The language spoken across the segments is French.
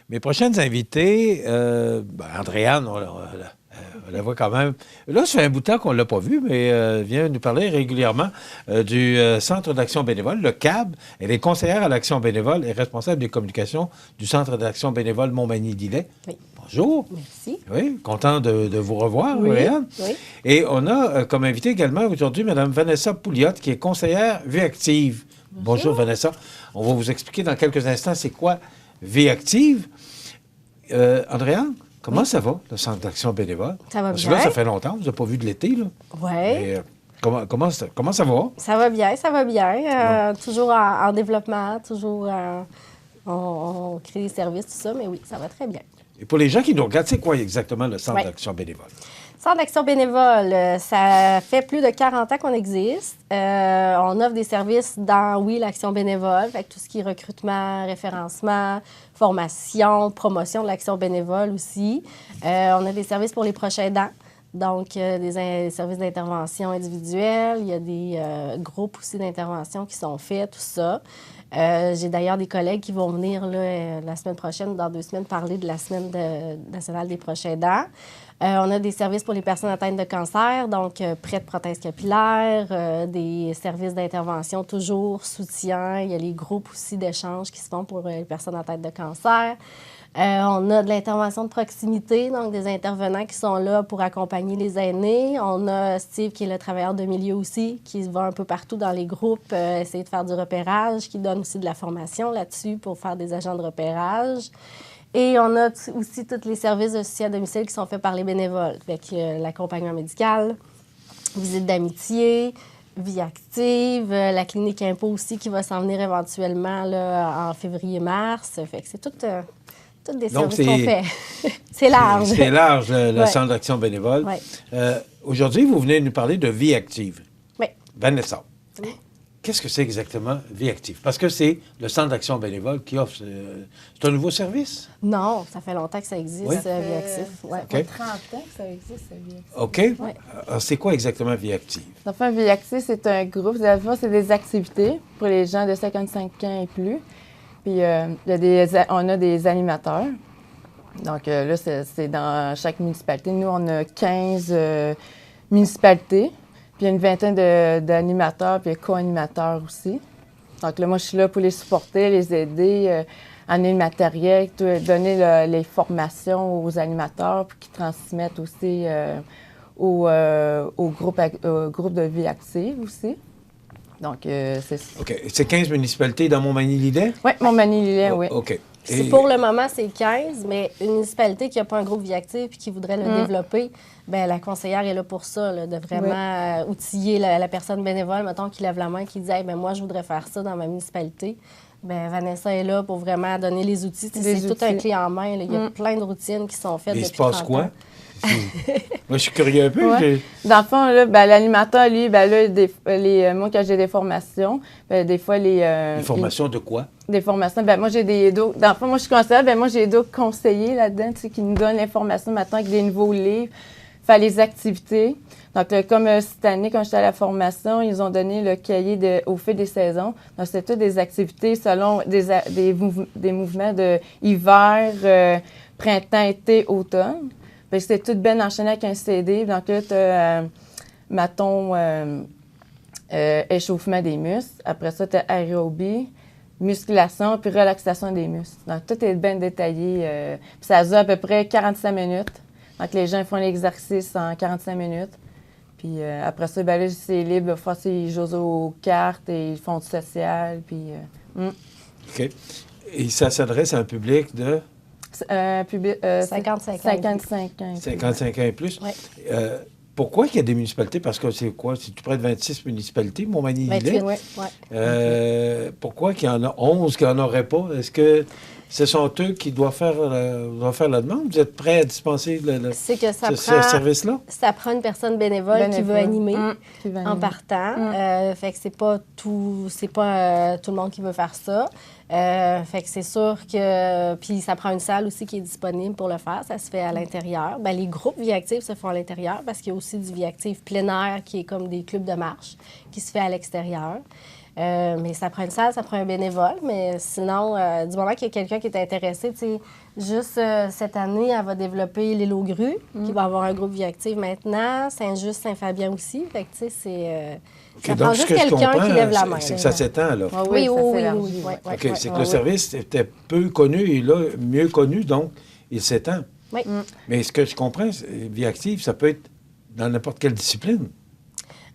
Mes prochaines invitées, Andréane, on la voit quand même. Là, ça fait un bout de temps qu'on ne l'a pas vue, mais elle vient nous parler régulièrement du Centre d'action bénévole, le CAB. Elle est conseillère à l'action bénévole et responsable des communications du Centre d'action bénévole Montmagny-Dillet. Oui. Bonjour. Merci. Oui, content de vous revoir, Oui, Andréane. oui. Et on a comme invité également aujourd'hui Mme Vanessa Pouliot, qui est conseillère Vie active. Bonjour, Vanessa. On va vous expliquer dans quelques instants c'est quoi Vie active. Andréane, comment ça va, le Centre d'action bénévole? Ça va Parce que bien. là, ça fait longtemps, vous n'avez pas vu de l'été, là. Oui. Comment ça va? Ça va bien, ça va bien. Toujours en développement, toujours on crée des services, tout ça, mais oui, ça va très bien. Et pour les gens qui nous regardent, c'est quoi exactement le Centre d'action bénévole? Centre d'action bénévole, ça fait plus de 40 ans qu'on existe. On offre des services dans, oui, l'action bénévole, avec tout ce qui est recrutement, référencement, formation, promotion de l'action bénévole aussi. On a des services pour les proches aidants, donc des services d'intervention individuelle. Il y a des groupes aussi d'intervention qui sont faits, tout ça. J'ai d'ailleurs des collègues qui vont venir là, la semaine prochaine, dans 2 semaines, parler de la Semaine nationale des proches aidants. On a des services pour les personnes atteintes de cancer, donc prêt de prothèses capillaires, des services d'intervention toujours, soutien. Il y a les groupes aussi d'échange qui se font pour les personnes atteintes de cancer. On a de l'intervention de proximité, donc des intervenants qui sont là pour accompagner les aînés. On a Steve, qui est le travailleur de milieu aussi, qui va un peu partout dans les groupes, essayer de faire du repérage, qui donne aussi de la formation là-dessus pour faire des agents de repérage. Et on a aussi tous les services de soutien à domicile qui sont faits par les bénévoles, avec l'accompagnement médical, visite d'amitié, vie active, la clinique Impôt aussi qui va s'en venir éventuellement là, en février-mars. Fait que c'est tout des services qu'on fait. C'est large. C'est large, le Centre d'action bénévole. Oui. Aujourd'hui, vous venez nous parler de Vie active. Oui. Vanessa. Oui. Qu'est-ce que c'est exactement Vie active? Parce que c'est le Centre d'action bénévole qui offre... C'est un nouveau service? Non, ça fait longtemps que ça existe, Oui. Vie active. Ouais. Ça fait 30 ans que ça existe, Vie active. OK. Oui. Alors, c'est quoi exactement Vie active? Enfin, Vie active, c'est un groupe. C'est des activités pour les gens de 55 ans et plus. Puis, on a des animateurs. Donc, là, c'est dans chaque municipalité. Nous, on a 15 municipalités. Puis, il y a une vingtaine d'animateurs, puis co-animateurs aussi. Donc, là, moi, je suis là pour les supporter, les aider, amener le matériel, donner les formations aux animateurs, puis qu'ils transmettent aussi au groupe de vie active aussi. Donc, c'est ça. OK. C'est 15 municipalités dans Montmagny-Dillet? Oui, Montmagny-Dillet, oui. OK. Pour le moment, c'est 15, mais une municipalité qui n'a pas un groupe Vie active et qui voudrait le développer, bien, la conseillère est là pour ça, là, de vraiment outiller la personne bénévole, mettons, qui lève la main, qui dit hey, « bien, moi, je voudrais faire ça dans ma municipalité ». Bien, Vanessa est là pour vraiment donner les outils. C'est tout un clé en main. Là. Il y a plein de routines qui sont faites Et il depuis se passe 30 quoi? ans. Moi, je suis curieux un peu. Ouais. Dans le fond, là, l'animateur, lui, là, moi, quand j'ai des formations, des fois, Les formations de quoi? Des formations. Moi, j'ai dans le fond, moi, je suis conseillère. Moi, j'ai d'autres conseillers là-dedans, qui nous donnent l'information maintenant avec des nouveaux livres, faire les activités. Donc, comme cette année, quand j'étais à la formation, ils ont donné le cahier au fil des saisons. Donc, c'était toutes des activités selon des mouvements de hiver, printemps, été, automne. Puis c'était tout bien enchaîné avec un CD. Donc là, tu as, échauffement des muscles. Après ça, tu as aérobie, musculation, puis relaxation des muscles. Donc, tout est bien détaillé. Puis ça dure à peu près 45 minutes. Donc, les gens font l'exercice en 45 minutes. Puis après ça, là, c'est libre. Des fois, ils jouent aux cartes et ils font du social. Puis, OK. Et ça s'adresse à un public de... 55 ans. 55 ans. 55 ans et plus. Oui. Pourquoi il y a des municipalités? Parce que c'est quoi? C'est tout près de 26 municipalités, Montmagny-Dillet. 28, oui. Pourquoi qu'il y en a 11 qui n'en auraient pas? Est-ce que ce sont eux qui doivent faire la demande? Vous êtes prêts à dispenser C'est que ce service-là? Ça prend une personne bénévole qui veut animer en partant. Fait que c'est pas tout le monde qui veut faire ça. Fait que c'est sûr que... Puis ça prend une salle aussi qui est disponible pour le faire. Ça se fait à l'intérieur. Bien, les groupes Vie active se font à l'intérieur parce qu'il y a aussi du Vie active plein air qui est comme des clubs de marche qui se fait à l'extérieur. Mais ça prend une salle, ça prend un bénévole. Mais sinon, du moment qu'il y a quelqu'un qui est intéressé, tu sais, juste cette année, elle va développer l'île aux grues, qui va avoir un groupe Vie active maintenant. Saint-Just, Saint-Fabien aussi. Fait que, tu sais, c'est... ça prend donc, juste ce que je quelqu'un comprends, qui lève la main. c'est que ça s'étend, là. Ah Oui, ça oui, oui, s'élargit, oui, ouais. oui. OK, c'est que le service était peu connu et là, mieux connu, donc il s'étend. Oui. Mais ce que je comprends, Vie active, ça peut être dans n'importe quelle discipline.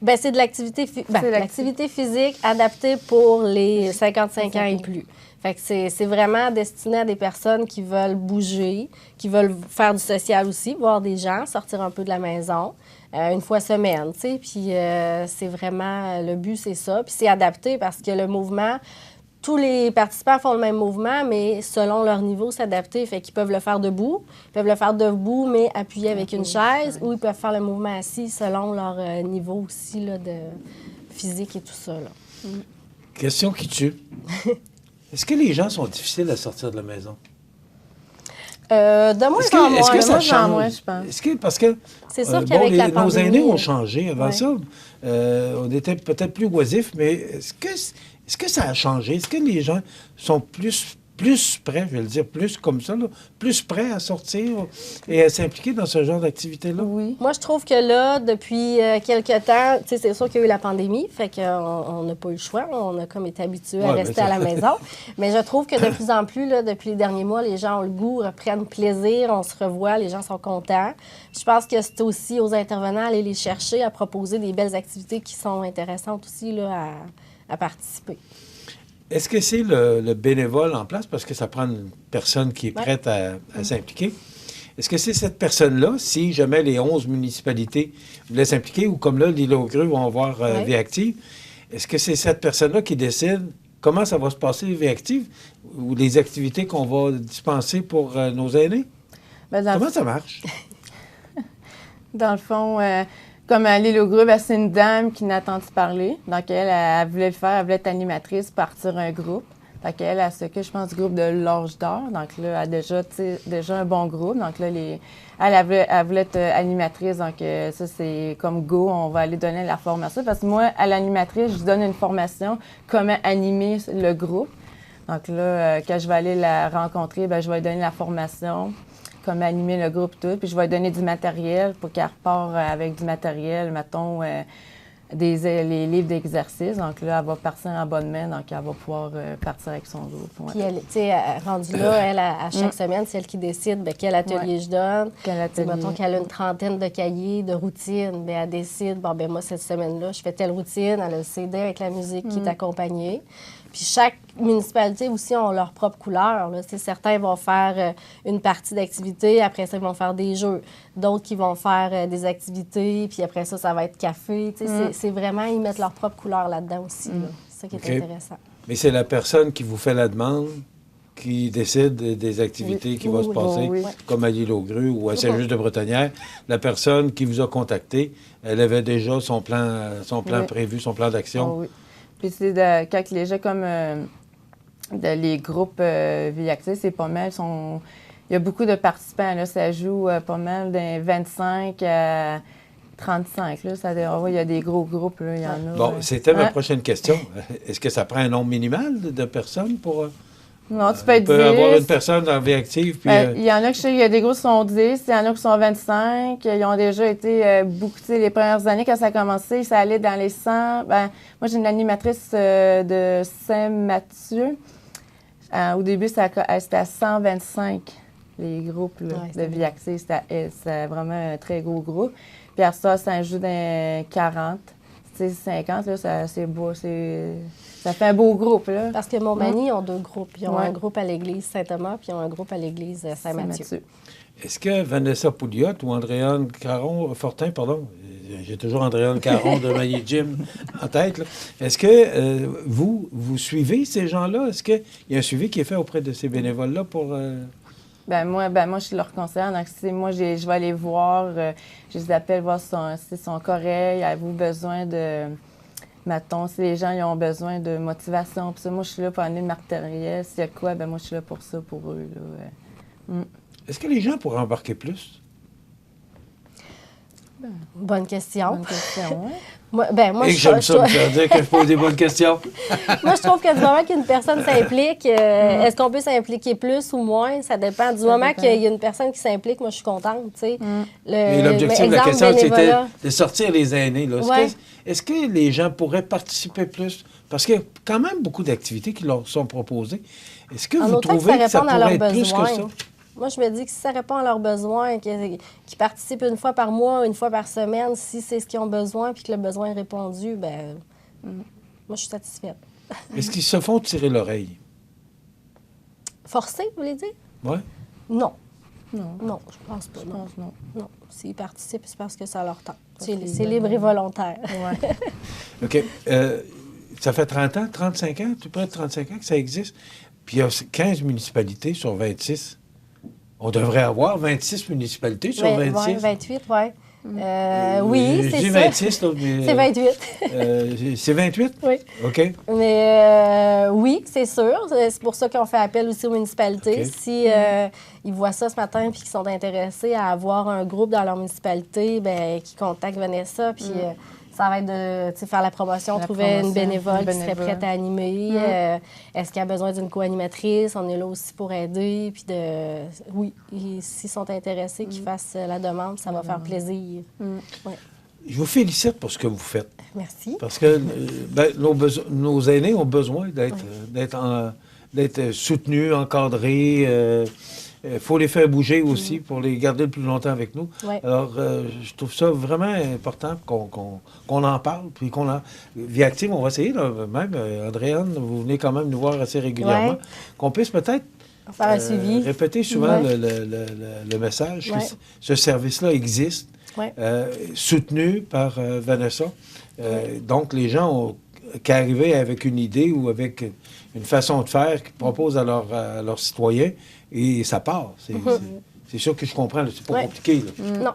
Bien, c'est de l'activité l'activité physique adaptée pour les 55 ans et plus. Fait que c'est vraiment destiné à des personnes qui veulent bouger, qui veulent faire du social aussi, voir des gens, sortir un peu de la maison, une fois semaine, tu sais. Puis c'est vraiment, le but, c'est ça. Puis c'est adapté parce que le mouvement, tous les participants font le même mouvement, mais selon leur niveau, s'adapter. Fait qu'ils peuvent le faire debout. Ils peuvent le faire debout, mais appuyé avec une chaise, ou ils peuvent faire le mouvement assis selon leur niveau aussi là, de physique et tout ça. Là. Question qui tue. Est-ce que les gens sont difficiles à sortir de la maison? De moins Est-ce que, en moins. est-ce que de ça moins en change? moins, je pense. Est-ce que, parce que C'est sûr qu'avec la nos pandémie, aînés ont changé. Avant ouais. ça, on était peut-être plus oisifs, mais est-ce que ça a changé? Est-ce que les gens sont plus prêts, je vais le dire plus comme ça, là, plus prêts à sortir et à s'impliquer dans ce genre d'activité-là? Oui. Moi, je trouve que là, depuis quelques temps, tu sais, c'est sûr qu'il y a eu la pandémie, fait qu'on n'a pas eu le choix. On a comme été habitués à Ouais, rester à la maison. Mais je trouve que de plus en plus, là, depuis les derniers mois, les gens ont le goût, reprennent plaisir, on se revoit, les gens sont contents. Je pense que c'est aussi aux intervenants d'aller les chercher, à proposer des belles activités qui sont intéressantes aussi là, à participer. Est-ce que c'est le bénévole en place, parce que ça prend une personne qui est prête à s'impliquer? Est-ce que c'est cette personne-là, si jamais les 11 municipalités voulaient s'impliquer, ou comme là, l'île aux grues vont avoir Vie active, est-ce que c'est cette personne-là qui décide comment ça va se passer, Vie active, ou les activités qu'on va dispenser pour nos aînés? Comment ça marche? Dans le fond, comme à l'île aux grues, c'est une dame qui n'a entendu parler. Donc, elle voulait le faire, elle voulait être animatrice, partir un groupe. Fait qu'elle a ce que je pense du groupe de l'Orge d'Or. Donc là, elle a déjà un bon groupe. Donc là, elle voulait être animatrice. Donc ça, c'est comme go, on va aller donner la formation. Parce que moi, à l'animatrice, je donne une formation, comment animer le groupe. Donc là, quand je vais aller la rencontrer, je vais lui donner la formation, comment animer le groupe, tout. Puis je vais lui donner du matériel pour qu'elle repart avec du matériel, mettons, les livres d'exercice. Donc là, elle va partir en bonne main, donc elle va pouvoir partir avec son groupe. Ouais. Puis elle, tu sais, rendue là, elle, à chaque semaine, c'est elle qui décide quel atelier je donne. Quel atelier. Mettons qu'elle a une trentaine de cahiers de routine, elle décide, moi, cette semaine-là, je fais telle routine, elle a le CD avec la musique qui est accompagnée. Puis chaque municipalité aussi ont leur propre couleur. Là. Certains vont faire une partie d'activité, après ça, ils vont faire des jeux. D'autres qui vont faire des activités, puis après ça, ça va être café. C'est vraiment, ils mettent leur propre couleur là-dedans aussi. Là. C'est ça qui est intéressant. Mais c'est la personne qui vous fait la demande qui décide des activités qui vont se passer, comme à l'île aux grues ou à Saint-Just-de-Bretonnrière. La personne qui vous a contacté, elle avait déjà son plan prévu, son plan d'action. Oh, oui. Puis c'est quand les gens comme les groupes Vie active, c'est pas mal. Il y a beaucoup de participants. Là, ça joue pas mal d'un 25 à 35. Là, il y a des gros groupes. Là, il y en a, bon, c'était ma prochaine question. Est-ce que ça prend un nombre minimal de personnes pour... Non, tu peux être 10. peut avoir une personne dans Vie active. Puis, il y en a il y a des groupes qui sont 10, il y en a qui sont 25. Ils ont déjà été beaucoup, les premières années, quand ça a commencé, ça allait dans les 100. Moi, j'ai une animatrice de Saint-Mathieu. Au début, c'était à 125, les groupes là, de Vie active. C'était vraiment un très gros groupe. Puis à ça joue dans 40. 50, là, c'est beau, ça fait un beau groupe. Là. Parce que Montmagny ont deux groupes. Ils ont un groupe à l'église Saint-Thomas, puis ils ont un groupe à l'église Saint-Mathieu. Est-ce que Vanessa Pouliot ou Andréane Fortin, j'ai toujours Andréane Caron de Maillé Jim en tête, là. Est-ce que vous suivez ces gens-là? Est-ce qu'il y a un suivi qui est fait auprès de ces bénévoles-là pour... Moi, je suis leur conseillère. Donc, moi, je vais aller voir, je les appelle, voir si sont corrects. Avez-vous besoin de... Mettons, si les gens ils ont besoin de motivation, puis ça, moi, je suis là pour amener le matériel. S'il y a quoi, moi, je suis là pour ça, pour eux. Là. Est-ce que les gens pourraient embarquer plus? Bonne question. Bonne question, hein? Moi, Et que j'aime ça, me faire dire que je pose des bonnes questions. moi, je trouve que du moment qu'une personne s'implique, est-ce qu'on peut s'impliquer plus ou moins? Ça dépend. Du moment dépend. qu'il y a une personne qui s'implique, moi, je suis contente, tu sais. Et l'objectif de la exemple, question, c'était bénévolat. de sortir les aînés. Là. Ouais. Est-ce que les gens pourraient participer plus? Parce qu'il y a quand même beaucoup d'activités qui leur sont proposées. Est-ce que En vous autant que trouvez ça que ça réponde à pourrait leurs être plus que besoins. ça? Moi, je me dis que si ça répond à leurs besoins, qu'ils participent une fois par mois, une fois par semaine, si c'est ce qu'ils ont besoin, puis que le besoin est répondu, ben moi, je suis satisfaite. Est-ce qu'ils se font tirer l'oreille? Forcé, vous voulez dire? Oui. Non. Non, Non, je pense pas. je Non. pense non. Non. S'ils participent, c'est parce que ça leur tente. Parce qu'ils C'est libre et volontaire. Ouais. OK. Ça fait 30 ans, 35 ans, tout près de 35 ans que ça existe. Puis il y a 15 municipalités sur 26. On devrait avoir 26 municipalités sur 26. Ouais, 28, oui. Oui, c'est J'ai ça. 26, là, mais, C'est 28. c'est 28? Oui. OK. Mais oui, c'est sûr. C'est pour ça qu'on fait appel aussi aux municipalités. OK. Si ils voient ça ce matin puis qu'ils sont intéressés à avoir un groupe dans leur municipalité, ben qu'ils contactent Vanessa. Puis ça va être de tu sais, faire la promotion, La trouver promotion, une bénévole une qui serait bénévole. prête à animer. Est-ce qu'il y a besoin d'une co-animatrice? On est là aussi pour aider. Puis oui, et s'ils sont intéressés, qu'ils fassent la demande, ça va faire plaisir. Ouais. Je vous félicite pour ce que vous faites. Merci. Parce que nos aînés ont besoin d'être soutenus, encadrés. Il faut les faire bouger aussi pour les garder le plus longtemps avec nous. Ouais. Alors, je trouve ça vraiment important qu'on en parle. Puis Via Active, on va essayer, là, même, Andréane, vous venez quand même nous voir assez régulièrement, Ouais. qu'on puisse peut-être Faire un suivi. répéter souvent Ouais. le message Ouais. que ce service-là existe, Ouais. soutenu par Vanessa. Donc, les gens qui arrivaient avec une idée ou avec une façon de faire qu'ils proposent à leurs citoyens, et ça part. C'est sûr que je comprends, là, c'est pas Ouais. compliqué. Là. Non.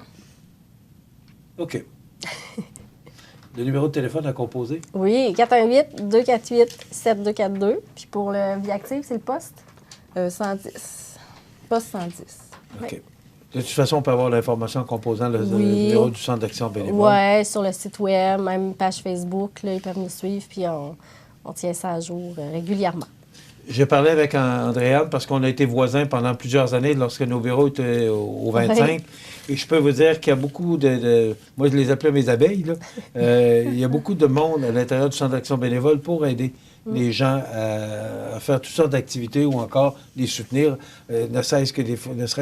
OK. Le numéro de téléphone à composer? Oui, 418-248-7242. Puis pour le Vie Active, c'est le poste? 110. Poste 110. OK. De toute façon, on peut avoir l'information en composant le Oui. numéro du Centre d'action bénévole. Oui, sur le site web, même page Facebook, là, ils peuvent nous suivre, puis on tient ça à jour régulièrement. J'ai parlé avec Andréane parce qu'on a été voisins pendant plusieurs années lorsque nos bureaux étaient au 25. Oui. Et je peux vous dire qu'il y a beaucoup moi, je les appelais mes abeilles, là. Il y a beaucoup de monde à l'intérieur du Centre d'action bénévole pour aider les gens à faire toutes sortes d'activités ou encore les soutenir, ne serait-ce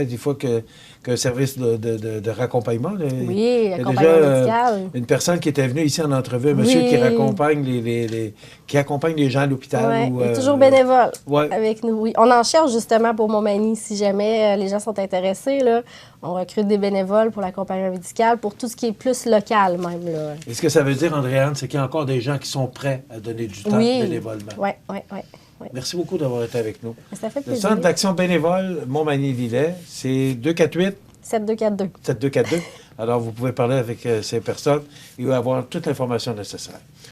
des fois qu'un service de raccompagnement. Là. Oui, Il y a accompagnement déjà médical. une personne qui était venue ici en entrevue, un monsieur Oui. qui accompagne qui accompagne les gens à l'hôpital. Ouais, ou, il est toujours bénévole ouais. avec nous. Oui. On en cherche justement pour Montmagny. Si jamais les gens sont intéressés, là, on recrute des bénévoles pour l'accompagnement médical, pour tout ce qui est plus local même. Là. Et ce que ça veut dire, Andréane, c'est qu'il y a encore des gens qui sont prêts à donner du temps bénévolement. Oui, oui, oui. Merci beaucoup d'avoir été avec nous. Ça fait Le plaisir. Centre d'action bénévole Montmagny-Lillet, c'est 248-7242. 7242. Alors, vous pouvez parler avec ces personnes et avoir toute l'information nécessaire.